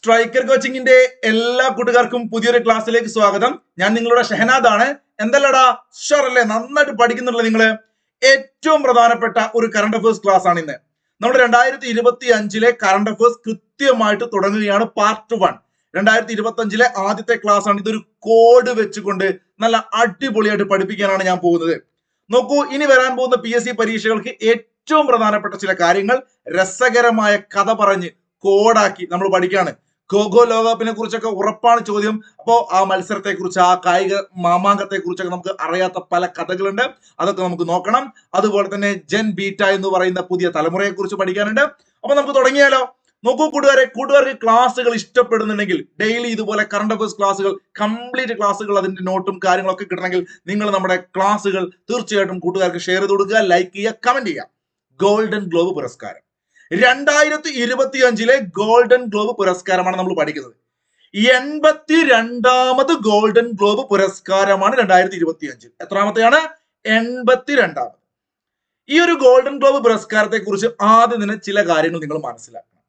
Striker കോച്ചിങ്ങിന്റെ എല്ലാ കൂട്ടുകാർക്കും പുതിയൊരു ക്ലാസ്സിലേക്ക് സ്വാഗതം. ഞാൻ നിങ്ങളുടെ ഷഹനാദ് ആണ്. എന്തല്ലടാ ഷുവറല്ലേ, നന്നായിട്ട് പഠിക്കുന്നുള്ള നിങ്ങള്? ഏറ്റവും പ്രധാനപ്പെട്ട ഒരു കറണ്ട് അഫയേഴ്സ് ക്ലാസ് ആണ് ഇന്ന്. നമ്മൾ 2025 കറണ്ട് അഫയേഴ്സ് കൃത്യമായിട്ട് തുടങ്ങുകയാണ്. പാർട്ട് 1 2025 ആദ്യത്തെ ക്ലാസ് ആണ്. ഇതൊരു കോഡ് വെച്ചുകൊണ്ട് നല്ല അടിപൊളിയായിട്ട് പഠിപ്പിക്കാനാണ് ഞാൻ പോകുന്നത്. നോക്കൂ, ഇനി വരാൻ പോകുന്ന PSC പരീക്ഷകൾക്ക് ഏറ്റവും പ്രധാനപ്പെട്ട ചില കാര്യങ്ങൾ രസകരമായ കഥ പറഞ്ഞ് കോഡാക്കി നമ്മൾ പഠിക്കുകയാണ്. ഖോഖോ ലോകകപ്പിനെ കുറിച്ചൊക്കെ ഉറപ്പാണ് ചോദ്യം. അപ്പോൾ ആ മത്സരത്തെ കുറിച്ച്, ആ കായിക മാമാങ്കത്തെ കുറിച്ചൊക്കെ നമുക്ക് അറിയാത്ത പല കഥകളുണ്ട്, അതൊക്കെ നമുക്ക് നോക്കണം. അതുപോലെ തന്നെ ജെൻ ബീറ്റ എന്ന് പറയുന്ന പുതിയ തലമുറയെ കുറിച്ച് പഠിക്കാനുണ്ട്. അപ്പൊ നമുക്ക് തുടങ്ങിയാലോ? നോക്കൂ കൂട്ടുകാർക്ക് ക്ലാസ്സുകൾ ഇഷ്ടപ്പെടുന്നുണ്ടെങ്കിൽ ഡെയിലി ഇതുപോലെ കറണ്ട് അഫയേഴ്സ് ക്ലാസ്സുകൾ, കംപ്ലീറ്റ് ക്ലാസ്സുകൾ, അതിന്റെ നോട്ടും കാര്യങ്ങളൊക്കെ കിട്ടണമെങ്കിൽ നിങ്ങൾ നമ്മുടെ ക്ലാസ്സുകൾ തീർച്ചയായിട്ടും കൂട്ടുകാർക്ക് ഷെയർ ചെയ്ത് കൊടുക്കുക, ലൈക്ക് ചെയ്യുക, കമന്റ് ചെയ്യുക. ഗോൾഡൻ ഗ്ലോബ് പുരസ്കാരം 2025 ഗോൾഡൻ ഗ്ലോബ് പുരസ്കാരമാണ് നമ്മൾ പഠിക്കുന്നത്. 82ാമത് ഗോൾഡൻ ഗ്ലോബ് പുരസ്കാരമാണ് 2025. എത്രാമത്തെയാണ്? 82ാമത്. ഈ ഒരു ഗോൾഡൻ ഗ്ലോബ് പുരസ്കാരത്തെ കുറിച്ച് ആദ്യം തന്നെ ചില കാര്യങ്ങൾ നിങ്ങൾ മനസ്സിലാക്കണം.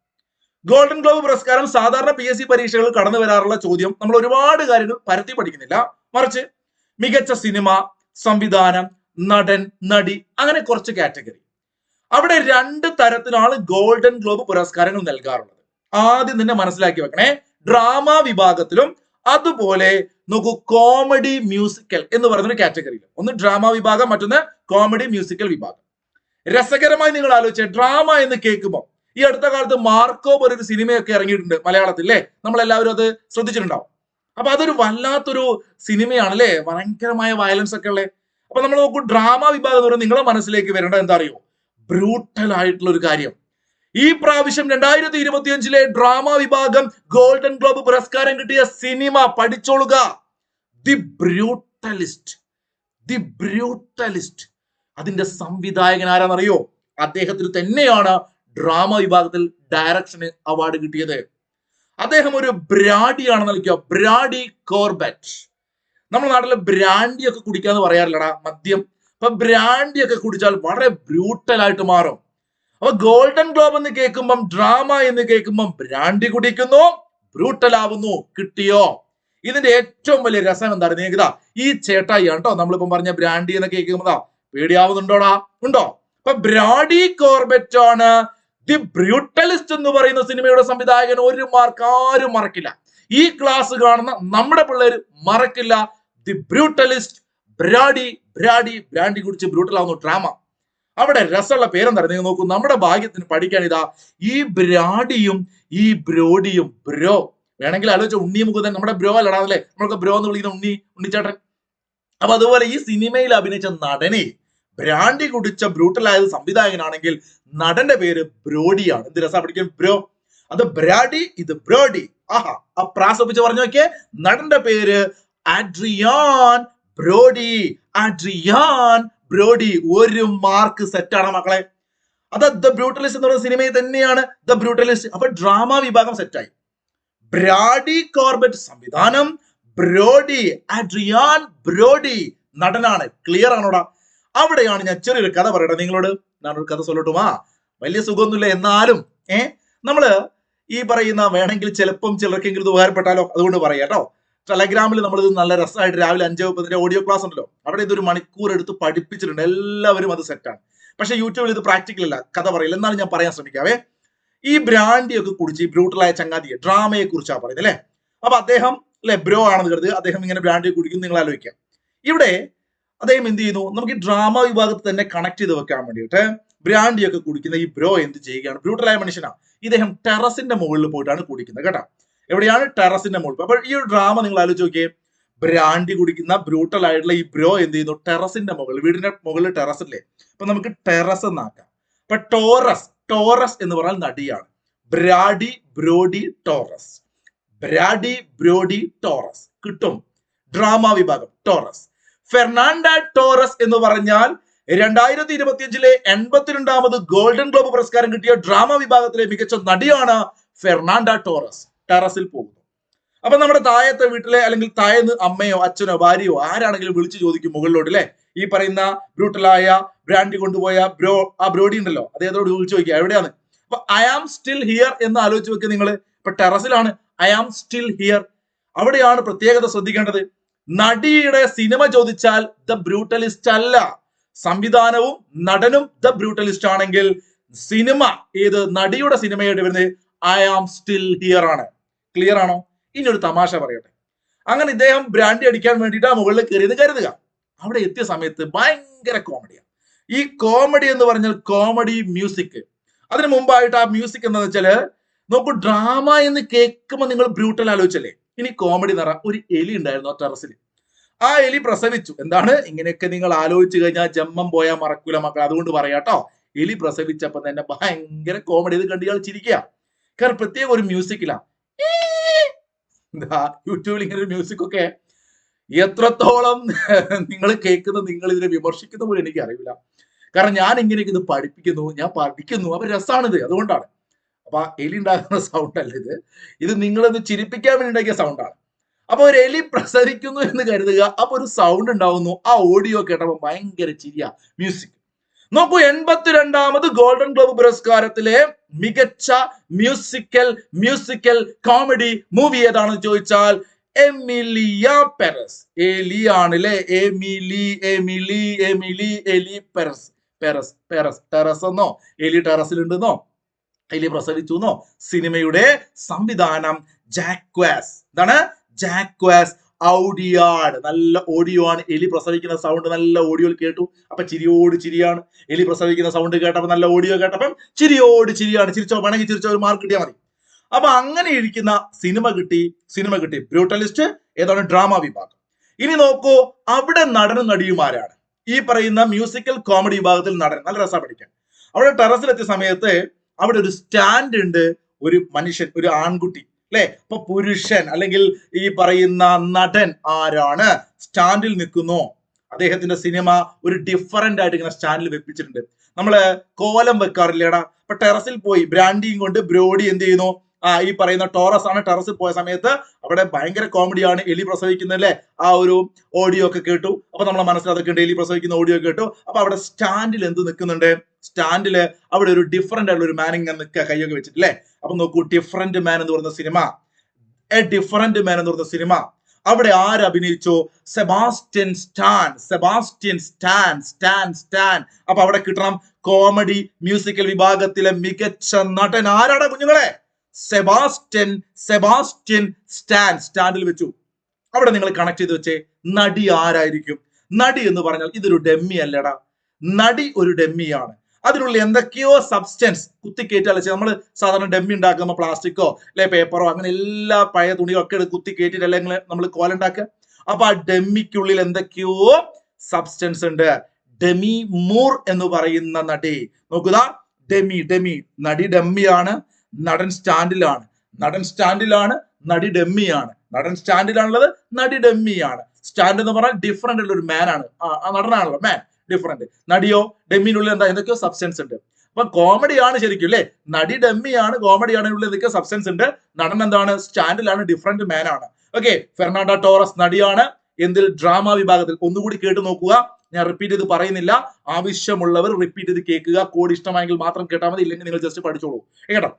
ഗോൾഡൻ ഗ്ലോബ് പുരസ്കാരം സാധാരണ PSC പരീക്ഷകൾ കടന്നു വരാറുള്ള ചോദ്യം നമ്മൾ ഒരുപാട് കാര്യങ്ങൾ പരത്തി പഠിക്കുന്നില്ല, മറിച്ച് മികച്ച സിനിമ, സംവിധാനം, നടൻ, നടി, അങ്ങനെ കുറച്ച് കാറ്റഗറി. അവിടെ 2 തരത്തിലാണ് ഗോൾഡൻ ഗ്ലോബ് പുരസ്കാരങ്ങൾ നൽകാറുള്ളത്. ആദ്യം തന്നെ മനസ്സിലാക്കി വെക്കണേ, ഡ്രാമ വിഭാഗത്തിലും അതുപോലെ നോക്കൂ കോമഡി മ്യൂസിക്കൽ എന്ന് പറയുന്ന കാറ്റഗറിയിൽ. ഒന്ന് ഡ്രാമ വിഭാഗം, മറ്റൊന്ന് കോമഡി മ്യൂസിക്കൽ വിഭാഗം. രസകരമായി നിങ്ങൾ ആലോചിച്ച ഡ്രാമ എന്ന് കേൾക്കുമ്പോൾ ഈ അടുത്ത കാലത്ത് മാർക്കോ പോലൊരു സിനിമയൊക്കെ ഇറങ്ങിയിട്ടുണ്ട് മലയാളത്തിൽ, അല്ലേ? നമ്മളെല്ലാവരും അത് ശ്രദ്ധിച്ചിട്ടുണ്ടാവും. അപ്പൊ അതൊരു വല്ലാത്തൊരു സിനിമയാണ്, അല്ലേ? ഭയങ്കരമായ വയലൻസ് ഒക്കെ ഉള്ളത്. അപ്പൊ നമ്മൾ നോക്കൂ, ഡ്രാമ വിഭാഗം എന്ന് പറയുന്നത് നിങ്ങളെ മനസ്സിലേക്ക് വരേണ്ടത് എന്താ അറിയോ? ബ്രൂട്ടൽ ആയിട്ടുള്ള ഒരു കാര്യം. ഈ പ്രാവശ്യം 2025 ഡ്രാമ വിഭാഗം ഗോൾഡൻ ഗ്ലോബ് പുരസ്കാരം കിട്ടിയ സിനിമ പഠിച്ചോളുക, ദി ബ്രൂട്ടലിസ്റ്റ്. The brutalist. അതിന്റെ സംവിധായകൻ ആരാന്നറിയോ? അദ്ദേഹത്തിന് തന്നെയാണ് ഡ്രാമ വിഭാഗത്തിൽ ഡയറക്ഷന് അവാർഡ് കിട്ടിയത്. അദ്ദേഹം ഒരു ബ്രാഡിയാണെന്ന് വിളിക്കുക, ബ്രാഡി കോർബറ്റ്. നമ്മുടെ നാട്ടിലെ ബ്രാൻഡി ഒക്കെ കുടിക്കാന്ന് പറയാറില്ലടാ, മദ്യം. അപ്പൊ ബ്രാൻഡി ഒക്കെ കുടിച്ചാൽ വളരെ ബ്രൂട്ടൽ ആയിട്ട് മാറും. അപ്പൊ ഗോൾഡൻ ഗ്ലോബ് എന്ന് കേൾക്കുമ്പം, ഡ്രാമ എന്ന് കേൾക്കുമ്പം ബ്രാൻഡി കുടിക്കുന്നു, ബ്രൂട്ടൽ ആവുന്നു. കിട്ടിയോ? ഇതിന്റെ ഏറ്റവും വലിയ രസം എന്താണ്? നീതാ ഈ ചേട്ടായി ആണ് കേട്ടോ നമ്മളിപ്പം പറഞ്ഞ ബ്രാൻഡി എന്ന് കേൾക്കുമ്പോഴാ പേടിയാവുന്നുണ്ടോടാ? ഉണ്ടോ? അപ്പൊ ബ്രാഡി കോർബറ്റ് ആണ് ദി ബ്രൂട്ടലിസ്റ്റ് എന്ന് പറയുന്ന സിനിമയുടെ സംവിധായകൻ. ഒരു മാർക്ക് ആരും മറക്കില്ല. ഈ ക്ലാസ് കാണുന്ന നമ്മുടെ പിള്ളേർ മറക്കില്ല. ദി ബ്രൂട്ടലിസ്റ്റ്, ബ്രാഡി കുടിച്ച് ബ്രൂട്ടൽ ആവുന്നു ഡ്രാമ. അവിടെ രസമുള്ള പേരെന്താ നിങ്ങൾ നോക്കൂ. നമ്മുടെ ഭാഗ്യത്തിന് പഠിക്കാൻ ഇതാ ഈ ബ്രാഡിയും ഈ ബ്രോഡിയും. ബ്രോ വേണമെങ്കിൽ ആലോചിച്ച ഉണ്ണി മുകുന്ദൻ നമ്മുടെ ബ്രോ അല്ലടാ, നമ്മളൊക്കെ ബ്രോ എന്ന് വിളിക്കുന്ന ഉണ്ണിച്ചേട്ടൻ. അപ്പൊ അതുപോലെ ഈ സിനിമയിൽ അഭിനയിച്ച നടനെ ബ്രാൻഡി കുടിച്ച ബ്രൂട്ടൽ ആയത് സംവിധായകനാണെങ്കിൽ നടന്റെ പേര് ബ്രോഡിയാണ്. എന്ത് രസാ പഠിക്കാൻ, ബ്രോ. അത് ബ്രാഡി, ഇത് ബ്രോഡി. ആഹാ, ആ പ്രാസപ്പിച്ച് പറഞ്ഞു നോക്കിയേ. നടന്റെ പേര് ആഡ്രിയാൻ ബ്രോഡി. Adrian Brody. ഒരു മാർക്ക് സെറ്റാണ് മക്കളെ. അത് ദ ബ്രൂട്ടലിസ്റ്റ് എന്ന് പറയുന്ന സിനിമയിൽ തന്നെയാണ് ദ ബ്രൂട്ടലിസ്റ്റ്. അപ്പൊ ഡ്രാമ വിഭാഗം സെറ്റായി. ബ്രാഡി കോർബറ്റ് സംവിധാനം, ബ്രോഡി, ആഡ്രിയാൻ ബ്രോഡി നടനാണ്. ക്ലിയർ ആണോടാ? അവിടെയാണ് ഞാൻ ചെറിയൊരു കഥ പറയട്ടെ നിങ്ങളോട്. ഞാനൊരു കഥ ചൊല്ലട്ടുമാ. വലിയ സുഖമൊന്നുമില്ല, എന്നാലും നമ്മള് ഈ പറയുന്ന വേണമെങ്കിൽ ചിലപ്പം ചിലർക്കെങ്കിലും ഇത് ഉപകാരപ്പെട്ടാലോ, അതുകൊണ്ട് പറയാം കേട്ടോ. ടെലഗ്രാമിൽ നമ്മളിത് നല്ല രസമായിട്ട് രാവിലെ 5:30 ഓഡിയോ ക്ലാസ് ഉണ്ടല്ലോ, അവിടെ ഇതൊരു മണിക്കൂർ എടുത്ത് പഠിപ്പിച്ചിട്ടുണ്ട്. എല്ലാവരും അത് സെറ്റാണ്. പക്ഷെ യൂട്യൂബിൽ ഇത് പ്രാക്ടിക്കൽ അല്ല, കഥ പറയില്ല. എന്നാലും ഞാൻ പറയാൻ ശ്രമിക്കാവേ. ഈ ബ്രാൻഡി ഒക്കെ കുടിച്ച് ഈ ബ്രൂട്ടലായ ചങ്ങാതിയെ ഡ്രാമയെ കുറിച്ചാണ് പറയുന്നത്, അല്ലെ? അപ്പൊ അദ്ദേഹം അല്ലെ ബ്രോ ആണെന്ന് കരുതുക, അദ്ദേഹം ഇങ്ങനെ ബ്രാൻഡി കുടിക്കും. നിങ്ങൾ ആലോചിക്കാം, ഇവിടെ അദ്ദേഹം എന്ത് ചെയ്യുന്നു? നമുക്ക് ഈ ഡ്രാമ വിഭാഗത്തിൽ തന്നെ കണക്ട് ചെയ്ത് വെക്കാൻ വേണ്ടിയിട്ട് ബ്രാൻഡി ഒക്കെ കുടിക്കുന്ന ഈ ബ്രോ എന്ത് ചെയ്യുകയാണ്? ബ്രൂട്ടലായ മനുഷ്യനാണ്. ഇദ്ദേഹം ടെറസിന്റെ മുകളിൽ പോയിട്ടാണ് കുടിക്കുന്നത് കേട്ടോ. എവിടെയാണ്? ടെറസിന്റെ മുകളിൽ. അപ്പോൾ ഈ ഒരു ഡ്രാമ നിങ്ങൾ ആലോചിച്ച് നോക്കിയേ. ബ്രാൻഡി കുടിക്കുന്ന ബ്രൂട്ടൽ ആയിട്ടുള്ള ഈ ബ്രോ എന്ത് ചെയ്യുന്നു? ടെറസിന്റെ മുകളിൽ, വീടിന്റെ മുകളിൽ ടെറസ് ഇല്ലേ? അപ്പൊ നമുക്ക് ടെറസ് എന്നാക്കാം. അപ്പൊ ടോറസ് എന്ന് പറഞ്ഞാൽ നടിയാണ്. Brady Brody Torres. Brady Brody Torres കിട്ടും. ഡ്രാമ വിഭാഗം ടോറസ്. ഫെർണാണ്ട ടോറസ് എന്ന് പറഞ്ഞാൽ 2025 82ാമത് ഗോൾഡൻ ഗ്ലോബ് പുരസ്കാരം കിട്ടിയ ഡ്രാമ വിഭാഗത്തിലെ മികച്ച നടിയാണ് ഫെർണാണ്ട ടോറസ്. ടെറസിൽ പോകുന്നു. അപ്പൊ നമ്മുടെ താഴത്തെ വീട്ടിലെ അല്ലെങ്കിൽ താഴെന്ന് അമ്മയോ അച്ഛനോ ഭാര്യയോ ആരാണെങ്കിലും വിളിച്ചു ചോദിക്കും മുകളിലോട്ട്, അല്ലെ? ഈ പറയുന്ന ബ്രൂട്ടലായ ബ്രാൻഡി കൊണ്ടുപോയ ബ്രോ, ആ ബ്രോഡി ഉണ്ടല്ലോ, അദ്ദേഹത്തോട് വിളിച്ചു ചോദിക്കുക എവിടെയാണ്. അപ്പൊ ഐ ആം സ്റ്റിൽ ഹിയർ എന്ന് ആലോചിച്ച് വെക്കുക നിങ്ങൾ. ഇപ്പൊ ടെറസിലാണ് ഐ ആം സ്റ്റിൽ ഹിയർ. അവിടെയാണ് പ്രത്യേകത ശ്രദ്ധിക്കേണ്ടത്. നടിയുടെ സിനിമ ചോദിച്ചാൽ ദ ബ്രൂട്ടലിസ്റ്റ് അല്ല, സംവിധാനവും നടനും ദ ബ്രൂട്ടലിസ്റ്റ് ആണെങ്കിൽ സിനിമ ഏത് നടിയുടെ സിനിമയായിട്ട് വരുന്നത് ഐ ആം സ്റ്റിൽ ഹിയർ ആണ്. ക്ലിയർ ആണോ? ഇനി ഒരു തമാശ പറയട്ടെ. അങ്ങനെ ഇദ്ദേഹം ബ്രാൻഡി അടിക്കാൻ വേണ്ടിയിട്ട് ആ മുകളിൽ കയറിയെന്ന് കരുതുക. അവിടെ എത്തിയ സമയത്ത് ഭയങ്കര കോമഡിയാണ്. ഈ കോമഡി എന്ന് പറഞ്ഞാൽ കോമഡി മ്യൂസിക്. അതിനു മുമ്പായിട്ട് ആ മ്യൂസിക് എന്താണെന്ന് വെച്ചാല് നോക്കൂ, ഡ്രാമ എന്ന് കേൾക്കുമ്പോൾ നിങ്ങൾ ബ്രൂട്ടൽ ആലോചിച്ചല്ലേ. ഇനി കോമഡി എന്ന് പറഞ്ഞാൽ ഒരു എലി ഉണ്ടായിരുന്നു ആ ടെറസിൽ. ആ എലി പ്രസവിച്ചു. എന്താണ് ഇങ്ങനെയൊക്കെ നിങ്ങൾ ആലോചിച്ചു കഴിഞ്ഞാൽ ജന്മം പോയാൽ മറക്കൂല മക്കൾ. അതുകൊണ്ട് പറയാട്ടോ, എലി പ്രസവിച്ചപ്പോ തന്നെ ഭയങ്കര കോമഡി. ഇത് കണ്ടിയാൽ ചിരിക്കുക. കാരണം പ്രത്യേക ഒരു മ്യൂസിക്കിലാ. യൂട്യൂബിൽ ഇങ്ങനെ ഒരു മ്യൂസിക് ഒക്കെ എത്രത്തോളം നിങ്ങൾ കേൾക്കുന്നത്, നിങ്ങൾ ഇതിനെ വിമർശിക്കുന്ന പോലും എനിക്ക് അറിയില്ല. കാരണം ഞാൻ ഇങ്ങനെയൊക്കെ ഇത് ഞാൻ പഠിക്കുന്നു, അപ്പൊ രസമാണിത്, അതുകൊണ്ടാണ്. അപ്പൊ എലി ഉണ്ടാകുന്ന സൗണ്ട് അല്ല ഇത്. ഇത് നിങ്ങളൊന്ന് ചിരിപ്പിക്കാൻ വേണ്ടി ഉണ്ടാക്കിയ സൗണ്ടാണ്. അപ്പൊ ഒരു എലി പ്രസരിക്കുന്നു എന്ന് കരുതുക, അപ്പൊ ഒരു സൗണ്ട് ഉണ്ടാവുന്നു. ആ ഓഡിയോ കേട്ടപ്പോ ഭയങ്കര ചിരിയ മ്യൂസിക്. നോക്കൂ, 82ാമത് ഗോൾഡൻ ഗ്ലോബ് പുരസ്കാരത്തിലെ മികച്ച മ്യൂസിക്കൽ കോമഡി മൂവി ഏതാണെന്ന് ചോദിച്ചാൽ എമിലിയ പെരസ്. എലി ആണ് അല്ലെ, എലി പെരസ്. ടെറസ് എന്നോ എലി ടെറസിലുണ്ടെന്നോ എലി പ്രസവിച്ചു എന്നോ. സിനിമയുടെ സംവിധാനം ജാക്വാസ്. എന്താണ്? ജാക്വാസ് ഔഡിയാഡ്. നല്ല ഓഡിയോ ആണ്. എലി പ്രസവിക്കുന്ന സൗണ്ട് നല്ല ഓഡിയോയിൽ കേട്ടു. അപ്പൊ ചിരിയോട് ചിരിയാണ്. എലി പ്രസവിക്കുന്ന സൗണ്ട് കേട്ടപ്പോ നല്ല ഓഡിയോ കേട്ടപ്പം ചിരിയോട് ചിരിയാണ്. ചിരിച്ചോ, വേണമെങ്കിൽ ചിരിച്ചോ, ഒരു മാർക്ക് കിട്ടിയാൽ മതി. അപ്പൊ അങ്ങനെ ഇരിക്കുന്ന സിനിമ കിട്ടി. ബ്രൂട്ടലിസ്റ്റ് ഏതാണ്? ഡ്രാമ വിഭാഗം. ഇനി നോക്കൂ, അവിടെ നടനും നടിയുമാരാണ്. ഈ പറയുന്ന മ്യൂസിക്കൽ കോമഡി വിഭാഗത്തിൽ നടൻ. നല്ല രസം പഠിക്കാൻ. അവിടെ ടെറസിലെത്തിയ സമയത്ത് അവിടെ ഒരു സ്റ്റാൻഡ് ഉണ്ട്. ഒരു മനുഷ്യൻ, ഒരു ആൺകുട്ടി അല്ലെ. അപ്പൊ പുരുഷൻ അല്ലെങ്കിൽ ഈ പറയുന്ന നടൻ ആരാണ്? സ്റ്റാൻഡിൽ നിൽക്കുന്നു. അദ്ദേഹത്തിന്റെ സിനിമ ഒരു ഡിഫറന്റ് ആയിട്ട് ഇങ്ങനെ സ്റ്റാൻഡിൽ വെപ്പിച്ചിട്ടുണ്ട്. നമ്മള് കോലം വെക്കാറില്ലേടാ. അപ്പൊ ടെറസിൽ പോയി ബ്രാൻഡിയും കൊണ്ട് ബ്രോഡി എന്ത് ചെയ്യുന്നു? ഈ പറയുന്ന ടോറസ് ആണ്. ടെറസിൽ പോയ സമയത്ത് അവിടെ ഭയങ്കര കോമഡിയാണ്. എലി പ്രസവിക്കുന്നല്ലേ, ആ ഒരു ഓഡിയോ ഒക്കെ കേട്ടു. അപ്പൊ നമ്മളെ മനസ്സിലതൊക്കെ ഉണ്ട്. എലി പ്രസവിക്കുന്ന ഓഡിയോ കേട്ടു. അപ്പൊ അവിടെ സ്റ്റാൻഡിൽ എന്ത് നിൽക്കുന്നുണ്ട്? സ്റ്റാൻഡില് അവിടെ ഒരു ഡിഫറന്റ് ആയിട്ടുള്ള ഒരു മാൻ ഇങ്ങനെ നിൽക്കുക, കൈയൊക്കെ വെച്ചിട്ടില്ലേ. അപ്പൊ നോക്കൂ, ഡിഫറന്റ് മാൻ എന്ന് പറയുന്ന സിനിമ, അവിടെ ആര് അഭിനയിച്ചു? Sebastian Stan. അപ്പൊ അവിടെ കിട്ടണം കോമഡി മ്യൂസിക്കൽ വിഭാഗത്തിലെ മികച്ച നടൻ ആരാണ് കുഞ്ഞുങ്ങളെ? Sebastian Stan. സ്റ്റാൻഡിൽ വെച്ചു. അവിടെ നിങ്ങൾ കണക്ട് ചെയ്ത് വെച്ചേ, നടി ആരായിരിക്കും? നടി എന്ന് പറഞ്ഞാൽ ഇതൊരു ഡെമ്മി അല്ലടാ. നടി ഒരു ഡെമ്മിയാണ്. അതിനുള്ള എന്തൊക്കെയോ സബ്സ്റ്റൻസ് കുത്തിക്കയറ്റാൽ നമ്മൾ സാധാരണ ഡെമ്മി ഉണ്ടാക്കുമ്പോൾ പ്ലാസ്റ്റിക്കോ അല്ലെ പേപ്പറോ അങ്ങനെ എല്ലാ പഴയ തുണിയൊക്കെ കുത്തിക്കയറ്റിട്ട് അല്ലെങ്കിൽ നമ്മൾ കോലുണ്ടാക്കുക. അപ്പൊ ആ ഡെമ്മിക്കുള്ളിൽ എന്തൊക്കെയോ സബ്സ്റ്റൻസ് ഉണ്ട്. ഡെമി മൂർ എന്ന് പറയുന്ന നടി നോക്കുക. ഡെമി നടി ഡെമ്മിയാണ്. നടൻ സ്റ്റാൻഡിലാണ്. നടി ഡെമ്മിയാണ്. നടൻ സ്റ്റാൻഡിലാണുള്ളത്, നടി ഡെമ്മിയാണ്. സ്റ്റാൻഡ് എന്ന് പറഞ്ഞാൽ ഡിഫറെന്റ് ഉള്ള ഒരു മാൻ ആണ്. ആ നടനാണല്ലോ മാൻ, ഡിഫറെന്റ്. നടിയോ ഡെമ്മിനുള്ളിൽ എന്താ എന്തൊക്കെയോ സബ്സ്റ്റൻസ് ഉണ്ട്. അപ്പൊ കോമഡിയാണ് ശരിക്കും അല്ലെ. നടി ഡെമ്മിയാണ്, കോമഡിയാണ്, ഉള്ളിൽ എന്തൊക്കെയോ സബ്സ്റ്റൻസ് ഉണ്ട്. നടൻ എന്താണ്? സ്റ്റാൻഡിലാണ്, ഡിഫറെന്റ് മാൻ ആണ്. ഓക്കെ, ഫെർണാണ്ടോ ടോറസ് നടിയാണ്. എന്തിൽ? ഡ്രാമ വിഭാഗത്തിൽ. ഒന്നുകൂടി കേട്ട് നോക്കുക, ഞാൻ റിപ്പീറ്റ് ചെയ്ത് പറയുന്നില്ല. ആവശ്യമുള്ളവർ റിപ്പീറ്റ് ചെയ്ത് കേൾക്കുക. കോഡ് ഇഷ്ടമായെങ്കിൽ മാത്രം കേട്ടാൽ മതി, ഇല്ലെങ്കിൽ നിങ്ങൾ ജസ്റ്റ് പഠിച്ചോളൂ കേട്ടോ.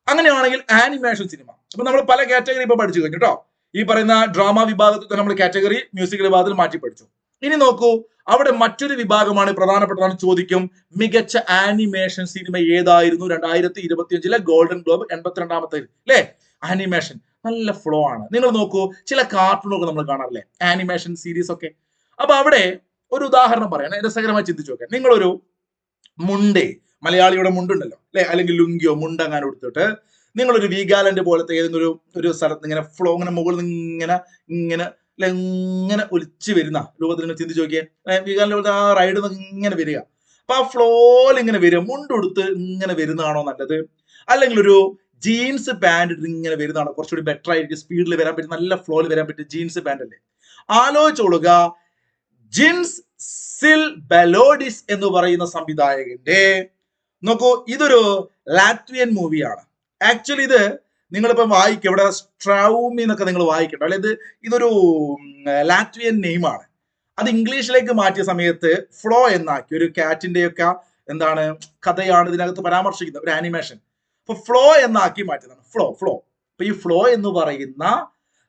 അങ്ങനെയാണെങ്കിൽ ആനിമേഷൻ സിനിമ. അപ്പൊ നമ്മൾ പല കാറ്റഗറി ഇപ്പൊ പഠിച്ചു കഴിഞ്ഞു കേട്ടോ. ഈ പറയുന്ന ഡ്രാമ വിഭാഗത്തിൽ നമ്മൾ കാറ്റഗറി മ്യൂസിക്കൽ വിഭാഗത്തിൽ മാറ്റി പഠിച്ചു. ഇനി നോക്കൂ, അവിടെ മറ്റൊരു വിഭാഗമാണ് പ്രധാനപ്പെട്ടതാണ്. ചോദിക്കും, മികച്ച ആനിമേഷൻ സിനിമ ഏതായിരുന്നു 2025 ഗോൾഡൻ ഗ്ലോബ് 82ാമത്തെ അല്ലെ? ആനിമേഷൻ നല്ല ഫ്ലോ ആണ്. നിങ്ങൾ നോക്കൂ, ചില കാർട്ടൂണൊക്കെ നമ്മൾ കാണാറില്ലേ, ആനിമേഷൻ സീരീസ് ഒക്കെ. അപ്പൊ അവിടെ ഒരു ഉദാഹരണം പറയാം, രസകരമായി ചിന്തിച്ചു നോക്കാം. നിങ്ങളൊരു മുണ്ടേ, മലയാളിയുടെ മുണ്ടുണ്ടല്ലോ അല്ലെ, അല്ലെങ്കിൽ ലുങ്കിയോ മുണ്ടങ്ങാനും എടുത്തിട്ട് നിങ്ങളൊരു വീഗാലൻഡ് പോലത്തെ ഏതെങ്കിലും ഒരു സ്ഥലത്ത് ഇങ്ങനെ ഫ്ലോ ഇങ്ങനെ മുകളിൽ ഇങ്ങനെ ഇങ്ങനെ ഒലിച്ച് വരുന്ന രൂപത്തിൽ നിങ്ങൾ ചിന്തിച്ച് നോക്കിയേ. വീഗാലൻഡ് പോലത്തെ ആ റൈഡ് ഇങ്ങനെ വരിക. അപ്പൊ ആ ഫ്ലോയിൽ ഇങ്ങനെ വരിക. മുണ്ടെടുത്ത് ഇങ്ങനെ വരുന്നതാണോ നല്ലത്, അല്ലെങ്കിൽ ഒരു ജീൻസ് പാൻറ് ഇട്ട് ഇങ്ങനെ വരുന്നതാണോ കുറച്ചുകൂടി ബെറ്റർ ആയിട്ട് സ്പീഡിൽ വരാൻ പറ്റും, നല്ല ഫ്ലോയിൽ വരാൻ പറ്റും ജീൻസ് പാൻറ് അല്ലേ? ആലോചിച്ചോളുക. ജിൻസ് സിൽ ബെലോഡിസ് എന്ന് പറയുന്ന സംവിധായകന്റെ നോക്കൂ, ഇതൊരു ലാറ്റ്വിയൻ മൂവിയാണ്. ആക്ച്വലി ഇത് നിങ്ങളിപ്പം വായിക്കും, ഇവിടെ സ്ട്രൗമി എന്നൊക്കെ നിങ്ങൾ വായിക്കട്ടോ അല്ലെ. ഇതൊരു ലാറ്റ്വിയൻ നെയിമാണ്. അത് ഇംഗ്ലീഷിലേക്ക് മാറ്റിയ സമയത്ത് ഫ്ലോ എന്നാക്കി. ഒരു കാറ്റിന്റെയൊക്കെ എന്താണ് കഥയാണ് ഇതിനകത്ത് പരാമർശിക്കുന്നത്, ഒരു ആനിമേഷൻ. അപ്പൊ ഫ്ലോ എന്നാക്കി മാറ്റിയതാണ്. ഫ്ലോ അപ്പൊ ഈ ഫ്ലോ എന്ന് പറയുന്ന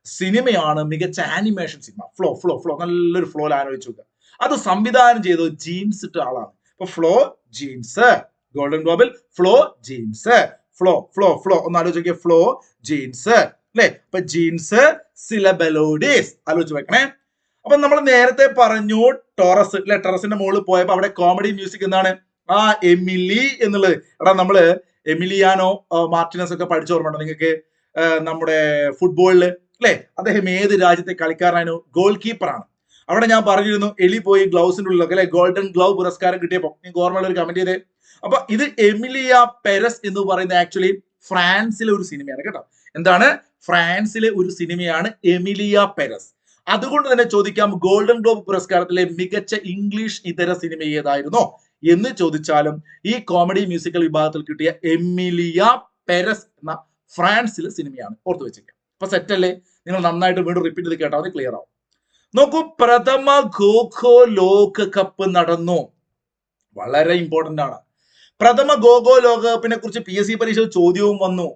സിനിമയാണ് മികച്ച ആനിമേഷൻ സിനിമ. ഫ്ലോ ഫ്ലോ ഫ്ലോ നല്ലൊരു ഫ്ലോ ആലോചിച്ച് നോക്കുക. അത് സംവിധാനം ചെയ്തത് ജീൻസ് ഇട്ട ആളാണ്. അപ്പൊ ഫ്ലോ ജീൻസ്, ഗോൾഡൻ ഗ്ലോബിൽ flow jeans, flow flow flow ഒന്ന് ആലോചിച്ച് നോക്കിയ ഫ്ലോ ജീൻസ് അല്ലെ. അപ്പൊ ജീൻസ് സിലബലോഡിസ് ആലോചിച്ച് വെക്കണേ. അപ്പൊ നമ്മൾ നേരത്തെ പറഞ്ഞു ടോറസ് അല്ലെ, ടെറസിന്റെ മുകളിൽ പോയപ്പോ അവിടെ കോമഡി മ്യൂസിക് എന്താണ്? ആ എമിലി എന്നുള്ളത്. എടാ നമ്മള് എമിലിയാനോ മാർട്ടിനസ് ഒക്കെ പഠിച്ച ഓർമ്മയുണ്ടോ നിങ്ങൾക്ക്? നമ്മുടെ ഫുട്ബോളില് അല്ലെ, അദ്ദേഹം ഏത് രാജ്യത്തെ കളിക്കാരനായിരുന്നു? ഗോൾ കീപ്പറാണ്. അവിടെ ഞാൻ പറഞ്ഞിരുന്നു എലി പോയി ഗ്ലൗസിന്റെ ഉള്ളിലൊക്കെ അല്ലെ ഗോൾഡൻ ഗ്ലൗ പുരസ്കാരം കിട്ടിയപ്പോ നിങ്ങൾക്ക് ഓർമ്മയുള്ള ഒരു കമന്റ് ചെയ്തേ. അപ്പൊ ഇത് എമിലിയ പെരസ് എന്ന് പറയുന്നത് ആക്ച്വലി ഫ്രാൻസിലെ ഒരു സിനിമയാണ് കേട്ടോ. എന്താണ്? ഫ്രാൻസിലെ ഒരു സിനിമയാണ് എമിലിയ പെരസ്. അതുകൊണ്ട് തന്നെ ചോദിക്കാം, ഗോൾഡൻ ഗ്ലോബ് പുരസ്കാരത്തിലെ മികച്ച ഇംഗ്ലീഷ് ഇതര സിനിമ ഏതായിരുന്നോ എന്ന് ചോദിച്ചാലും ഈ കോമഡി മ്യൂസിക്കൽ വിഭാഗത്തിൽ കിട്ടിയ എമിലിയ പെരസ് എന്ന ഫ്രാൻസിലെ സിനിമയാണ്. ഓർത്തു വെച്ചേക്കാം. അപ്പൊ സെറ്റ് അല്ലേ? നിങ്ങൾ നന്നായിട്ട് വീണ്ടും റിപ്പീറ്റ് ചെയ്ത് കേട്ടാൽ മതി, ക്ലിയർ ആവും. നോക്കൂ, പ്രഥമ ഖോ ലോകകപ്പ് നടന്നു. വളരെ ഇമ്പോർട്ടന്റ് ആണ്. പ്രഥമ ഖോ ലോകകപ്പിനെ കുറിച്ച് PSC പരീക്ഷ ചോദ്യവും വന്നു.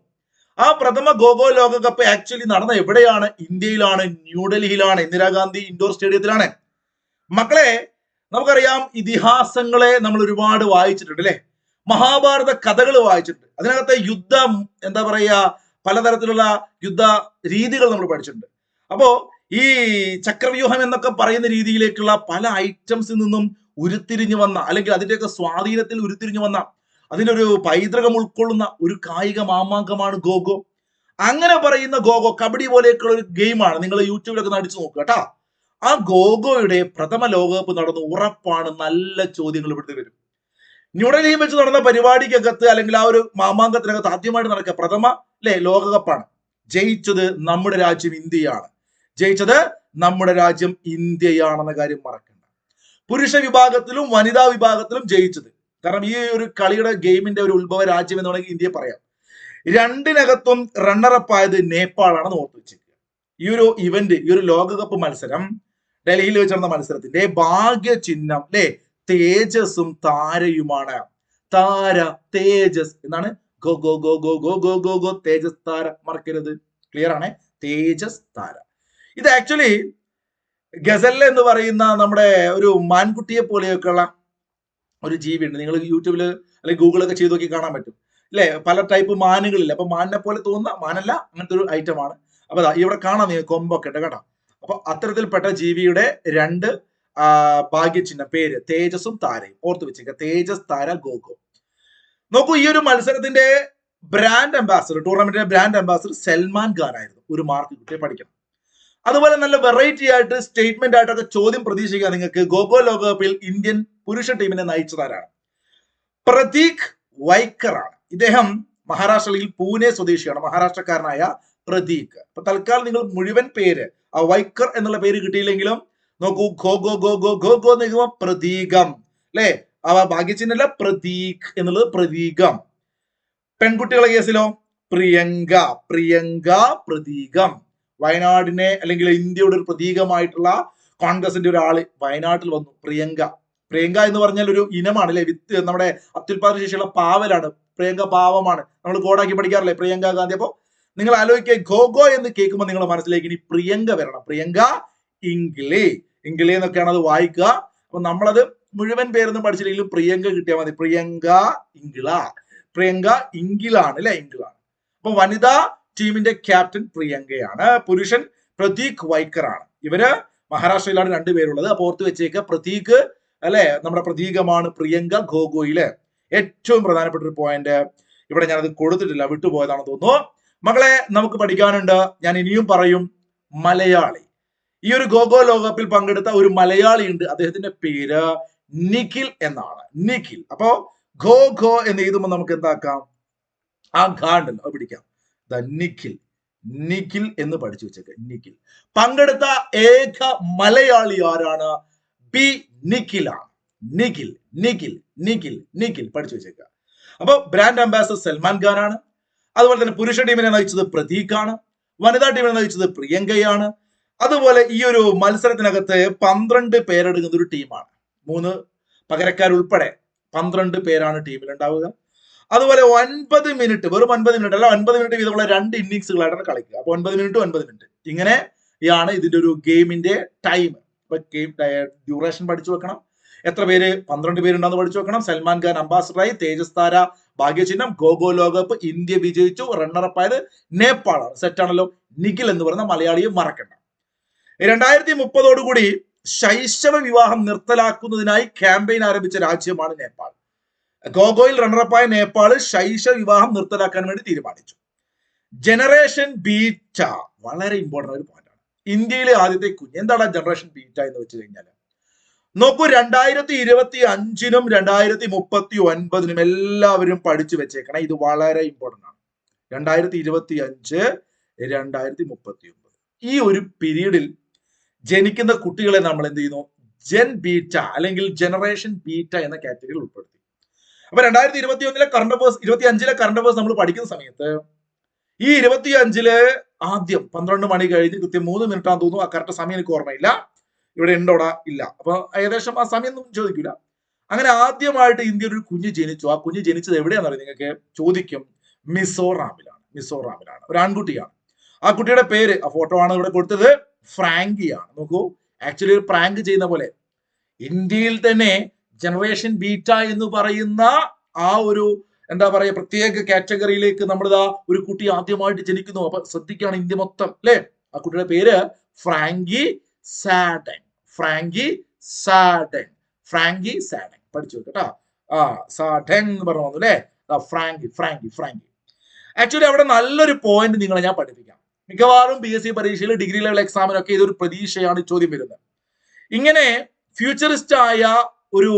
ആ പ്രഥമ ഖോ ലോകകപ്പ് ആക്ച്വലി നടന്ന എവിടെയാണ്? ഇന്ത്യയിലാണ്, ന്യൂഡൽഹിയിലാണ്, ഇന്ദിരാഗാന്ധി ഇൻഡോർ സ്റ്റേഡിയത്തിലാണ്. മക്കളെ, നമുക്കറിയാം ഇതിഹാസങ്ങളെ നമ്മൾ ഒരുപാട് വായിച്ചിട്ടുണ്ട് അല്ലെ. മഹാഭാരത കഥകൾ വായിച്ചിട്ടുണ്ട്. അതിനകത്തെ യുദ്ധം എന്താ പറയാ, പലതരത്തിലുള്ള യുദ്ധ രീതികൾ നമ്മൾ പഠിച്ചിട്ടുണ്ട്. അപ്പോ ഈ ചക്രവ്യൂഹം എന്നൊക്കെ പറയുന്ന രീതിയിലേക്കുള്ള പല ഐറ്റംസിൽ നിന്നും ഉരുത്തിരിഞ്ഞു വന്ന, അല്ലെങ്കിൽ അതിന്റെയൊക്കെ സ്വാധീനത്തിൽ ഉരുത്തിരിഞ്ഞു വന്ന, അതിന്റെ ഒരു പൈതൃകം ഉൾക്കൊള്ളുന്ന ഒരു കായിക മാമാങ്കമാണ് ഗോഗോ. അങ്ങനെ പറയുന്ന ഗോഗോ കബഡി പോലെയൊക്കെയുള്ള ഒരു ഗെയിമാണ്. നിങ്ങൾ യൂട്യൂബിലൊക്കെ അടിച്ചു നോക്കുക കേട്ടോ. ആ ഗോഗോയുടെ പ്രഥമ ലോകകപ്പ് നടന്നു. ഉറപ്പാണ് നല്ല ചോദ്യങ്ങൾ ഇവിടുത്തെ വരും. ന്യൂഡൽഹിയിൽ വെച്ച് നടന്ന പരിപാടിക്കകത്ത് അല്ലെങ്കിൽ ആ ഒരു മാമാങ്കത്തിനകത്ത് ആദ്യമായിട്ട് നടക്കുക പ്രഥമ ലോകകപ്പാണ്. ജയിച്ചത് നമ്മുടെ രാജ്യം ഇന്ത്യയാണ്. ജയിച്ചത് നമ്മുടെ രാജ്യം ഇന്ത്യയാണെന്ന കാര്യം മറക്കണ്ട. പുരുഷ വിഭാഗത്തിലും വനിതാ വിഭാഗത്തിലും ജയിച്ചത്. കാരണം ഈ ഒരു കളിയുടെ ഗെയിമിന്റെ ഒരു ഉത്ഭവ രാജ്യം എന്ന് വേണമെങ്കിൽ ഇന്ത്യയെ പറയാം. രണ്ടിനകത്തും റണ്ണറപ്പ് ആയത് നേപ്പാളാണെന്ന് ഓർത്തു വെച്ചേക്കുക. ഈ ഒരു ഇവന്റ്, ഈ ഒരു ലോകകപ്പ് മത്സരം, ഡൽഹിയിൽ വെച്ച് നടന്ന മത്സരത്തിന്റെ ഭാഗ്യ ചിഹ്നം അല്ലെ തേജസും താരയുമാണ്. താര തേജസ് എന്നാണ്. Go go go go go go go go Tejas Tara, മറക്കരുത്. ക്ലിയർ ആണ്? തേജസ് താര. ഇത് ആക്ച്വലി ഗസൽ എന്ന് പറയുന്ന നമ്മുടെ ഒരു മാൻകുട്ടിയെ പോലെയൊക്കെയുള്ള ഒരു ജീവിയുണ്ട്. നിങ്ങൾ യൂട്യൂബിൽ അല്ലെങ്കിൽ ഗൂഗിളൊക്കെ ചെയ്ത് നോക്കി കാണാൻ പറ്റും അല്ലെ. പല ടൈപ്പ് മാനുകളില്ല. അപ്പൊ മാനിനെ പോലെ തോന്നുന്ന, മാനല്ല, അങ്ങനത്തെ ഒരു ഐറ്റമാണ്. അപ്പൊ ഇവിടെ കാണാം നിങ്ങൾക്ക് കൊമ്പൊക്കെ ഉണ്ട് കേട്ടോ. അപ്പൊ അത്തരത്തിൽപ്പെട്ട ജീവിയുടെ രണ്ട് ഭാഗ്യചിഹ്നം പേര് തേജസും താരയും ഓർത്തു വെച്ചേക്കുക. തേജസ് താര ഗോഗോ. നോക്കൂ, ഈ ഒരു മത്സരത്തിന്റെ ബ്രാൻഡ് അംബാസിഡർ, ടൂർണമെന്റിന്റെ ബ്രാൻഡ് അംബാസിഡർ സൽമാൻ ഖാൻ ആയിരുന്നു. ഒരു മാർക്ക് കിട്ടിയ പഠിക്കണം. അതുപോലെ നല്ല വെറൈറ്റി ആയിട്ട് സ്റ്റേറ്റ്മെന്റ് ആയിട്ടൊക്കെ ചോദ്യം പ്രതീക്ഷിക്കുക നിങ്ങൾക്ക്. ഗോഗോ ലോകകപ്പിൽ ഇന്ത്യൻ പുരുഷ ടീമിനെ നയിച്ചതാരാണ്? പ്രതീക് വൈക്കർ ആണ്. ഇദ്ദേഹം മഹാരാഷ്ട്രയിൽ പൂനെ സ്വദേശിയാണ്. മഹാരാഷ്ട്രക്കാരനായ പ്രതീക്. അപ്പൊ തൽക്കാലം നിങ്ങൾ മുഴുവൻ പേര്, ആ വൈക്കർ എന്നുള്ള പേര് കിട്ടിയില്ലെങ്കിലും നോക്കൂ, go go go go go go എന്ന് കേൾക്കുമ്പോൾ പ്രതീകം അല്ലെ. ആ ഭാഗ്യചിഹ്നല്ല, പ്രതീക് എന്നുള്ളത് പ്രതീകം. പെൺകുട്ടികളുടെ കേസിലോ പ്രിയങ്ക. പ്രിയങ്ക പ്രതീകം. വയനാടിനെ അല്ലെങ്കിൽ ഇന്ത്യയുടെ ഒരു പ്രതീകമായിട്ടുള്ള കോൺഗ്രസിന്റെ ഒരാള് വയനാട്ടിൽ വന്നു. പ്രിയങ്ക. പ്രിയങ്ക എന്ന് പറഞ്ഞാൽ ഒരു ഇനമാണ് അല്ലെ, വിത്ത്. നമ്മുടെ അത്യുൽപാദന ശേഷിയുള്ള പാവലാണ്. പ്രിയങ്ക പാവമാണ്. നമ്മൾ കോഡാക്കി പഠിക്കാറില്ലേ പ്രിയങ്ക ഗാന്ധി. അപ്പൊ നിങ്ങൾ ആലോചിക്കുക, ഗോഗോ എന്ന് കേൾക്കുമ്പോൾ നിങ്ങളുടെ മനസ്സിലേക്ക് ഇനി പ്രിയങ്ക വരണം. പ്രിയങ്ക ഇംഗ്ലേ. ഇംഗ്ലേ എന്നൊക്കെയാണ് അത് വായിക്കുക. അപ്പൊ നമ്മളത് മുഴുവൻ പേരൊന്നും പഠിച്ചില്ലെങ്കിലും പ്രിയങ്ക കിട്ടിയാൽ മതി. പ്രിയങ്ക ഇംഗ്ല. പ്രിയങ്ക ഇംഗിലാണ് അല്ലെ, ഇംഗ്ലാണ്. അപ്പൊ വനിതാ ടീമിന്റെ ക്യാപ്റ്റൻ പ്രിയങ്കയാണ്. പുരുഷൻ പ്രതീക് വൈക്കർ ആണ്. ഇവര് മഹാരാഷ്ട്രയിലാണ് രണ്ടുപേരുള്ളത്. അപ്പൊ ഓർത്ത് വെച്ചേക്ക്, പ്രതീക് അല്ലെ നമ്മുടെ പ്രതീകമാണ്. പ്രിയങ്ക ഗോഗോയില് ഏറ്റവും പ്രധാനപ്പെട്ട ഒരു പോയിന്റ് ഇവിടെ ഞാനത് കൊടുത്തിട്ടില്ല, വിട്ടുപോയതാണെന്ന് തോന്നുന്നു. മകളെ, നമുക്ക് പഠിക്കാനുണ്ട്. ഞാൻ ഇനിയും പറയും. മലയാളി. ഈ ഒരു ഗോഗോ ലോകകപ്പിൽ പങ്കെടുത്ത ഒരു മലയാളി ഉണ്ട്. അദ്ദേഹത്തിന്റെ പേര് നിഖിൽ എന്നാണ്. നിഖിൽ. അപ്പോ ഗോ ഗോ എന്ന് എഴുതുമ്പോൾ നമുക്ക് എന്താക്കാം? ആ ഗാണ്ടല്ലോ അത് പിടിക്കാം. നിഖിൽ. നിഖിൽ എന്ന് പഠിച്ചു വെച്ചേക്ക്. നിഖിൽ. പങ്കെടുത്ത ഏക മലയാളി ആരാണ്? ബി നിഖിലാണ്. നിഖിൽ നിഖിൽ നിഖിൽ നിഖിൽ പഠിച്ചു വെച്ചേക്ക. അപ്പൊ ബ്രാൻഡ് അംബാസഡർ സൽമാൻ ഖാൻ ആണ്. അതുപോലെ തന്നെ പുരുഷ ടീമിനെ നയിച്ചത് പ്രതീകാണ്. വനിതാ ടീമിനെ നയിച്ചത് പ്രിയങ്കയാണ്. അതുപോലെ ഈ ഒരു മത്സരത്തിനകത്ത് 12 പേരടങ്ങുന്ന ഒരു ടീമാണ്. 3 പകരക്കാരുൾപ്പെടെ 12 പേരാണ് ടീമിൽ ഉണ്ടാവുക. അതുപോലെ 9 മിനിറ്റ്, വെറും 9 മിനിറ്റ് അല്ല, 9 മിനിറ്റ് വീതമുള്ള 2 ഇന്നിങ്സുകളായിട്ടാണ് കളിക്കുക. അപ്പൊ 9 മിനിറ്റ് 9 മിനിറ്റ് ഇങ്ങനെയാണ് ഇതിന്റെ ഒരു ഗെയിമിന്റെ ടൈം. അപ്പൊ ഗെയിം ഡ്യൂറേഷൻ പഠിച്ചു വെക്കണം. എത്ര പേര്? 12 പേരുണ്ടെന്ന് പഠിച്ചു വെക്കണം. സൽമാൻ ഖാൻ അംബാസിഡറായി, തേജസ് താര ഭാഗ്യചിഹ്നം, ഗോഗോ ലോകകപ്പ് ഇന്ത്യ വിജയിച്ചു, റണ്ണറപ്പ് ആയത് നേപ്പാളാണ്. സെറ്റാണല്ലോ. നിഖിൽ എന്ന് പറയുന്ന മലയാളിയെ മറക്കണ്ട. 2030 ശൈശവ വിവാഹം നിർത്തലാക്കുന്നതിനായി ക്യാമ്പയിൻ ആരംഭിച്ച രാജ്യമാണ് നേപ്പാൾ. ഗോഗോയിൽ റണ്ണറപ്പായ നേപ്പാൾ ശൈശവ വിവാഹം നിർത്തലാക്കാൻ വേണ്ടി തീരുമാനിച്ചു. ജനറേഷൻ ബീറ്റ വളരെ ഇമ്പോർട്ടന്റ് ഒരു പോയിന്റാണ്. ഇന്ത്യയിലെ ആദ്യത്തെ കുഞ്ഞ്. എന്താണ് ജനറേഷൻ ബീറ്റ എന്ന് വെച്ച് കഴിഞ്ഞാൽ നോക്കൂ, 2025-നും 2039-നും എല്ലാവരും പഠിച്ചു വെച്ചേക്കണം. ഇത് വളരെ ഇമ്പോർട്ടന്റ് ആണ്. 2025, 2039 ഈ ഒരു പീരീഡിൽ ജനിക്കുന്ന കുട്ടികളെ നമ്മൾ എന്ത് ചെയ്യുന്നു? ജെൻ ബീറ്റ അല്ലെങ്കിൽ ജനറേഷൻ ബീറ്റ എന്ന കാറ്റഗറിയിൽ ഉൾപ്പെടുത്തി. അപ്പൊ 2021-ലെ കറണ്ട് അഫേഴ്സ്, 25-ലെ കറണ്ട് അഫേഴ്സ് നമ്മൾ പഠിക്കുന്ന സമയത്ത് ഈ 25-ല് ആദ്യം 12 മണി കഴിഞ്ഞ് കൃത്യം 3 മിനിറ്റ് ആണെന്ന് തോന്നുന്നു. ആ കറക്റ്റ് സമയം എനിക്ക് ഓർമ്മയില്ല. ഇവിടെ ഉണ്ടോടാ? ഇല്ല. അപ്പൊ ഏകദേശം ആ സമയം ഒന്നും ചോദിക്കൂല. അങ്ങനെ ആദ്യമായിട്ട് ഇന്ത്യയിൽ ഒരു കുഞ്ഞ് ജനിച്ചു. ആ കുഞ്ഞ് ജനിച്ചത് എവിടെയാണെന്നറിയാം നിങ്ങൾക്ക്? ചോദിക്കും. മിസോറാമിലാണ്. ഒരു ആൺകുട്ടിയാണ്. ആ കുട്ടിയുടെ പേര്, ആ ഫോട്ടോ ആണ് ഇവിടെ കൊടുത്തത്, ഫ്രാങ്കിയാണ്. നോക്കൂ, ആക്ച്വലി ഒരു പ്രാങ്ക് ചെയ്യുന്ന പോലെ ഇന്ത്യയിൽ തന്നെ ജനറേഷൻ ബീറ്റ എന്ന് പറയുന്ന ആ ഒരു എന്താ പറയുക പ്രത്യേക കാറ്റഗറിയിലേക്ക് നമ്മളിതാ ഒരു കുട്ടി ആദ്യമായിട്ട് ജനിക്കുന്നു. അപ്പൊ ശ്രദ്ധിക്കുകയാണ് ഇന്ത്യ മൊത്തം, അല്ലെ? ആ കുട്ടിയുടെ പേര് ഫ്രാങ്കി സാഡൻ. പഠിച്ചു കേട്ടോ. സാഡൻ എന്ന് പറഞ്ഞു വന്നു അല്ലെ. ഫ്രാങ്കി. ആക്ച്വലി അവിടെ നല്ലൊരു പോയിന്റ് നിങ്ങളെ ഞാൻ പഠിപ്പിക്കാം. മിക്കവാറും PSC പരീക്ഷയിൽ ഡിഗ്രി ലെവൽ എക്സാമിനൊക്കെ ഇതൊരു പ്രതീക്ഷയാണ് ചോദ്യം വരുന്നത്. ഇങ്ങനെ ഫ്യൂച്ചറിസ്റ്റ് ആയ ഒരു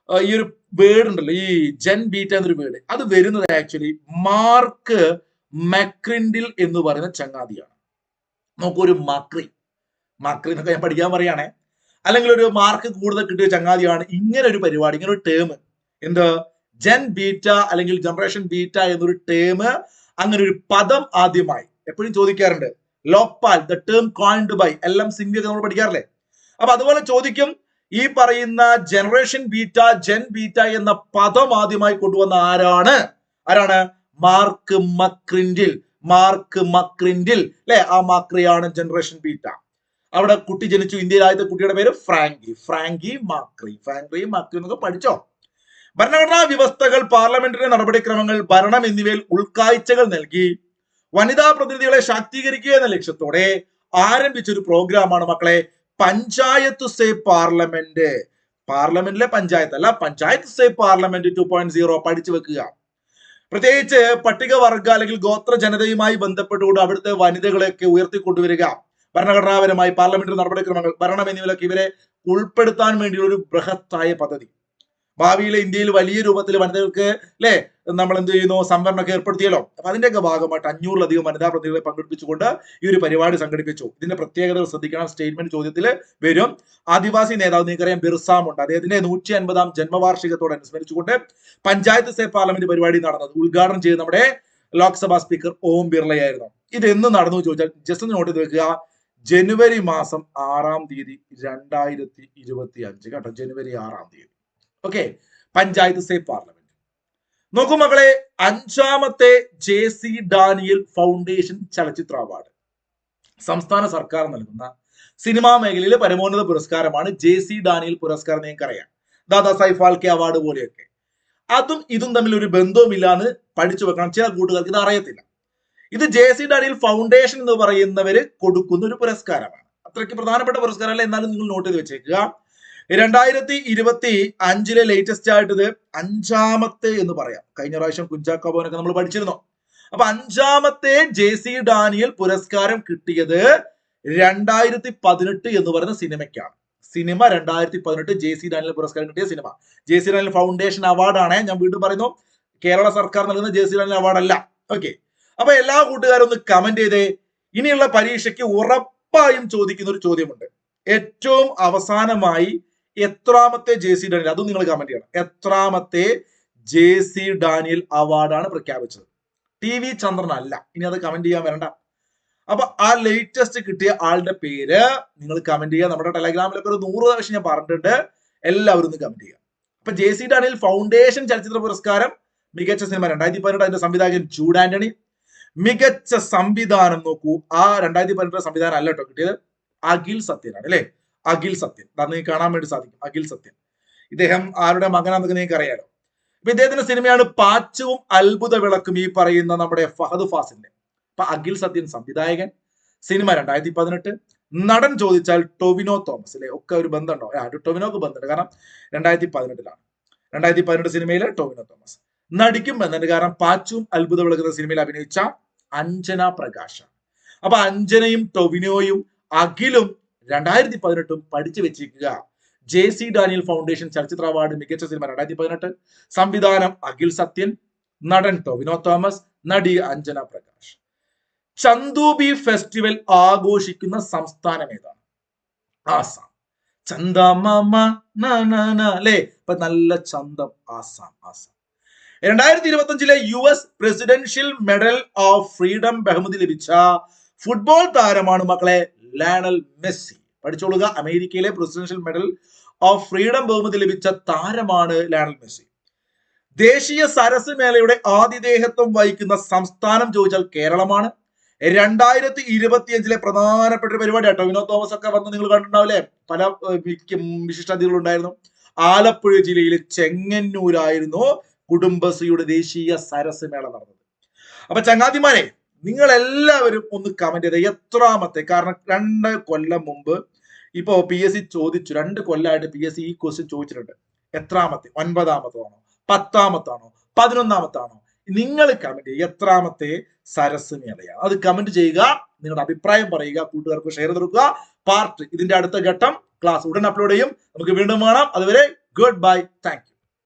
ഈ ഒരു വേർഡ് ഉണ്ടല്ലോ, ഈ ജെൻ ബീറ്റ എന്നൊരു വേർഡ്, അത് വരുന്നത് ആക്ച്വലി മാർക്ക് മക്രിൻഡിൽ എന്ന് പറയുന്ന ചങ്ങാതിയാണ്. നോക്കൂ, ഒരു മക്രി എന്നൊക്കെ ഞാൻ പഠിക്കാൻ പറയുകയാണെ, അല്ലെങ്കിൽ ഒരു മാർക്ക് കൂടുതൽ കിട്ടിയ ചങ്ങാതിയാണ്. ഇങ്ങനെ ഒരു പരിപാടി, ഇങ്ങനെ ഒരു ടേം, എന്ത് ജെൻ ബീറ്റ അല്ലെങ്കിൽ ജനറേഷൻ ബീറ്റ എന്നൊരു ടേം, അങ്ങനെ ഒരു പദം ആദ്യമായി എപ്പോഴും ചോദിക്കാറുണ്ട്. Lokpal, the term coined by LM Singh ഒക്കെ നമ്മൾ പഠിക്കാറില്ലേ? അപ്പൊ അതുപോലെ ചോദിക്കും, ഈ പറയുന്ന ജനറേഷൻ ബീറ്റ, ജെൻ ബീറ്റ എന്ന പദം ആദ്യമായി കൊണ്ടുവന്ന ആരാണ്? മാർക്ക് മക്രിൻഡിൽ അല്ലെ? ആ മാക്രിയാണ് ജനറേഷൻ ബീറ്റ. അവിടെ കുട്ടി ജനിച്ചു. ഇന്ത്യയിൽ ആദ്യത്തെ കുട്ടിയുടെ പേര് ഫ്രാങ്കി മാക്രി എന്നൊക്കെ പഠിച്ചോ? ഭരണഘടനാ വ്യവസ്ഥകൾ, പാർലമെന്ററി നടപടിക്രമങ്ങൾ, ഭരണം എന്നിവയിൽ ഉൾക്കാഴ്ചകൾ നൽകി വനിതാ പ്രതിനിധികളെ ശാക്തീകരിക്കുക എന്ന ലക്ഷ്യത്തോടെ ആരംഭിച്ചൊരു പ്രോഗ്രാമാണ് മക്കളെ പഞ്ചായത്ത് സേ പാർലമെന്റ്. പാർലമെന്റിലെ പഞ്ചായത്ത് അല്ല, പഞ്ചായത്ത് സേ പാർലമെന്റ് 2.0 പഠിച്ചു വെക്കുക. പ്രത്യേകിച്ച് പട്ടികവർഗ അല്ലെങ്കിൽ ഗോത്ര ജനതയുമായി ബന്ധപ്പെട്ടുകൊണ്ട് അവിടുത്തെ വനിതകളെയൊക്കെ ഉയർത്തിക്കൊണ്ടുവരിക, ഭരണഘടനാപരമായി പാർലമെന്ററി നടപടിക്രമങ്ങൾ, ഭരണം എന്നിവയിലൊക്കെ ഇവരെ ഉൾപ്പെടുത്താൻ വേണ്ടിയുള്ള ഒരു ബൃഹത്തായ പദ്ധതി. ഭാവിയിലെ ഇന്ത്യയിൽ വലിയ രൂപത്തിൽ വനിതകൾക്ക് അല്ലെ നമ്മൾ എന്ത് ചെയ്യുന്നു? സംവരണമൊക്കെ ഏർപ്പെടുത്തിയല്ലോ. അപ്പൊ അതിന്റെയൊക്കെ ഭാഗമായിട്ട് 500-ലധികം വനിതാ പ്രതിനിധികളെ പങ്കെടുപ്പിച്ചുകൊണ്ട് ഈ ഒരു പരിപാടി സംഘടിപ്പിച്ചു. ഇതിന്റെ പ്രത്യേകതകൾ ശ്രദ്ധിക്കണം. സ്റ്റേറ്റ്മെന്റ് ചോദ്യത്തിൽ വരും. ആദിവാസി നേതാവ് നിങ്ങൾക്കറിയാം ബിർസാ മുണ്ട, അദ്ദേഹത്തിന്റെ 150-ാം ജന്മവാർഷികത്തോട് അനുസ്മരിച്ചുകൊണ്ട് പഞ്ചായത്ത് സേ പാർലമെന്റ് പരിപാടി നടന്നത് ഉദ്ഘാടനം ചെയ്ത് നമ്മുടെ ലോക്സഭാ സ്പീക്കർ ഓം ബിർളയായിരുന്നു. ഇത് എന്ന് നടന്നു ചോദിച്ചാൽ ജസ്റ്റ് നോട്ട് ചെയ്ത് വെക്കുക. ജനുവരി മാസം 6-ാം തീയതി 2025 കേട്ടോ. ജനുവരി 6-ാം തീയതി. Okay, panchayat say parliament. നോക്കൂ മക്കളെ, 5ാമത്തെ JC ഡാനിയൽ ഫൗണ്ടേഷൻ ചലച്ചിത്ര അവാർഡ് സംസ്ഥാന സർക്കാർ നൽകുന്ന സിനിമാ മേഖലയിലെ പരമോന്നത പുരസ്കാരമാണ് JC ഡാനിയൽ പുരസ്കാരം. നിങ്ങൾക്കറിയാം, ദാദാസാഹിബ് ഫാൽക്കെ അവാർഡ് പോലെയൊക്കെ. അതും ഇതും തമ്മിൽ ഒരു ബന്ധവുമില്ലാന്ന് പഠിച്ചു വെക്കണം. ചില കൂട്ടുകാർക്ക് ഇത് അറിയത്തില്ല. ഇത് JC ഡാനിയൽ ഫൗണ്ടേഷൻ എന്ന് പറയുന്നവര് കൊടുക്കുന്ന ഒരു പുരസ്കാരമാണ്. അത്രയ്ക്ക് പ്രധാനപ്പെട്ട പുരസ്കാരമല്ല, എന്നാലും നിങ്ങൾ നോട്ട് ചെയ്ത് വെച്ചേക്കുക. 2025-ലെ ലേറ്റസ്റ്റ് ആയിട്ട് ഇത് 5ാമത്തെ എന്ന് പറയാം. കഴിഞ്ഞ പ്രാവശ്യം കുഞ്ചാക്കോ ബോബനൊക്കെ നമ്മൾ പഠിച്ചിരുന്നു. അപ്പൊ 5ാമത്തെ JC ഡാനിയൽ പുരസ്കാരം കിട്ടിയത് 2018 എന്ന് പറയുന്ന സിനിമയ്ക്കാണ്. സിനിമ 2018 JC ഡാനിയൽ പുരസ്കാരം കിട്ടിയ സിനിമ. JC ഡാനിയൽ ഫൗണ്ടേഷൻ അവാർഡാണ്. ഞാൻ വീണ്ടും പറയുന്നു, കേരള സർക്കാർ നൽകുന്ന JC ഡാനിയൽ അവാർഡ് അല്ല. ഓക്കെ, അപ്പൊ എല്ലാ കൂട്ടുകാരും ഒന്ന് കമന്റ് ചെയ്തേ. ഇനിയുള്ള പരീക്ഷയ്ക്ക് ഉറപ്പായും ചോദിക്കുന്ന ഒരു ചോദ്യമുണ്ട്. ഏറ്റവും അവസാനമായി എത്രാമത്തെ JC ഡാനിയൽ, അതും നിങ്ങൾ കമന്റ് ചെയ്യണം. എത്രാമത്തെ JC ഡാനിയൽ അവാർഡാണ് പ്രഖ്യാപിച്ചത്? TV ചന്ദ്രൻ അല്ല. ഇനി അത് കമന്റ് ചെയ്യാൻ വരണ്ട. അപ്പൊ ആ ലേറ്റസ്റ്റ് കിട്ടിയ ആളുടെ പേര് നിങ്ങൾ കമന്റ് ചെയ്യുക. നമ്മുടെ ടെലഗ്രാമിലൊക്കെ ഒരു 100 പ്രാവശ്യം ഞാൻ പറഞ്ഞിട്ടുണ്ട്. എല്ലാവരും ഒന്ന് കമന്റ് ചെയ്യുക. അപ്പൊ JC ഡാനിയൽ ഫൗണ്ടേഷൻ ചലച്ചിത്ര പുരസ്കാരം മികച്ച സിനിമ 2018, അതിന്റെ സംവിധായകൻ ജൂഡ് ആന്റണി. മികച്ച സംവിധാനം നോക്കൂ, ആ 2018 സംവിധാനം അല്ല കേട്ടോ കിട്ടിയത്, അഖിൽ സത്യനാണ് അല്ലെ. അഖിൽ സത്യൻ, നിങ്ങൾക്ക് കാണാൻ വേണ്ടി സാധിക്കും. അഖിൽ സത്യൻ, ഇദ്ദേഹം ആരുടെ മകനാണെന്നൊക്കെ നിങ്ങൾക്ക് അറിയാലോ. അപ്പൊ ഇദ്ദേഹത്തിന്റെ സിനിമയാണ് പാച്ചുവും അത്ഭുത വിളക്കും, ഈ പറയുന്ന നമ്മുടെ ഫഹദ് ഫാസിലിന്റെ. അപ്പൊ അഖിൽ സത്യൻ സംവിധായകൻ, സിനിമ 2018. നടൻ ചോദിച്ചാൽ ടൊവിനോ തോമസ് അല്ലെ. ഒക്കെ ഒരു ബന്ധമുണ്ടോ? ടൊവിനോക്ക് ബന്ധമുണ്ട്, കാരണം 2018 2018 സിനിമയിലെ ടൊവിനോ തോമസ്. നടിക്കും ബന്ധമുണ്ട്, കാരണം പാച്ചുവും അത്ഭുത വിളക്കുന്ന സിനിമയിൽ അഭിനയിച്ച അഞ്ജന പ്രകാശ്. അപ്പൊ അഞ്ജനയും ടൊവിനോയും അഖിലും 2018 പഠിച്ചു വെച്ചിരിക്കുക. JC ഡാനിയൽ ഫൗണ്ടേഷൻ ചലച്ചിത്ര അവാർഡ് മികച്ച സിനിമ 2018, സംവിധാനം അഖിൽ സത്യൻ, നടൻ ടൊവിനോ തോമസ്, നടി അഞ്ജന പ്രകാശ്. ചന്ദൂബി ഫെസ്റ്റിവൽ ആഘോഷിക്കുന്ന സംസ്ഥാനം ഏതാണ്? ആസാം. ചന്ദമാമ അല്ലേ, ഇപ്പൊ നല്ല ചന്തം, Assam. 2025 US presidential medal of freedom ബഹുമതി ലഭിച്ച ഫുട്ബോൾ താരമാണ് മക്കളെ ലയണൽ മെസ്സി. പഠിച്ചോളുക, അമേരിക്കയിലെ പ്രസിഡൻഷ്യൽ മെഡൽ ഓഫ് ഫ്രീഡം ബഹുമതി ലഭിച്ച താരമാണ് ലയണൽ മെസ്സി. ദേശീയ സരസ് മേളയുടെ ആതിഥേയത്വം വഹിക്കുന്ന സംസ്ഥാനം ചോദിച്ചാൽ കേരളമാണ്. 2025 പ്രധാനപ്പെട്ട ഒരു പരിപാടി ടൊവിനോ തോമസ് ഒക്കെ വന്ന് നിങ്ങൾ കണ്ടിട്ടുണ്ടാവില്ലേ, പല വിശിഷ്ടാതിഥികളും ഉണ്ടായിരുന്നു. ആലപ്പുഴ ജില്ലയിലെ ചെങ്ങന്നൂരായിരുന്നു കുടുംബശ്രീയുടെ ദേശീയ സരസ് മേള നടന്നത്. അപ്പൊ ചങ്ങാതിമാരെ, നിങ്ങൾ എല്ലാവരും ഒന്ന് കമന്റ് ചെയ്ത് എത്രാമത്തെ, കാരണം 2 കൊല്ലം മുമ്പ് ഇപ്പോ PSC ചോദിച്ചു, 2 കൊല്ലമായിട്ട് PSC ഈ ക്വസ്റ്റ്യൻ ചോദിച്ചിട്ടുണ്ട്. എത്രാമത്തെ? 9ാമത്താണോ, 10ാമത്താണോ, 11ാമത്താണോ? നിങ്ങൾ കമന്റ് ചെയ്യുക, എത്രാമത്തെ സരസ് മേളയാണ് അത് കമന്റ് ചെയ്യുക. നിങ്ങളുടെ അഭിപ്രായം പറയുക, കൂട്ടുകാർക്ക് ഷെയർ കൊടുക്കുക. പാർട്ട് ഇതിന്റെ അടുത്ത ഘട്ടം ക്ലാസ് ഉടൻ അപ്ലോഡ് ചെയ്യും. നമുക്ക് വീണ്ടും കാണാം. അതുവരെ ഗുഡ് ബൈ, താങ്ക് യു.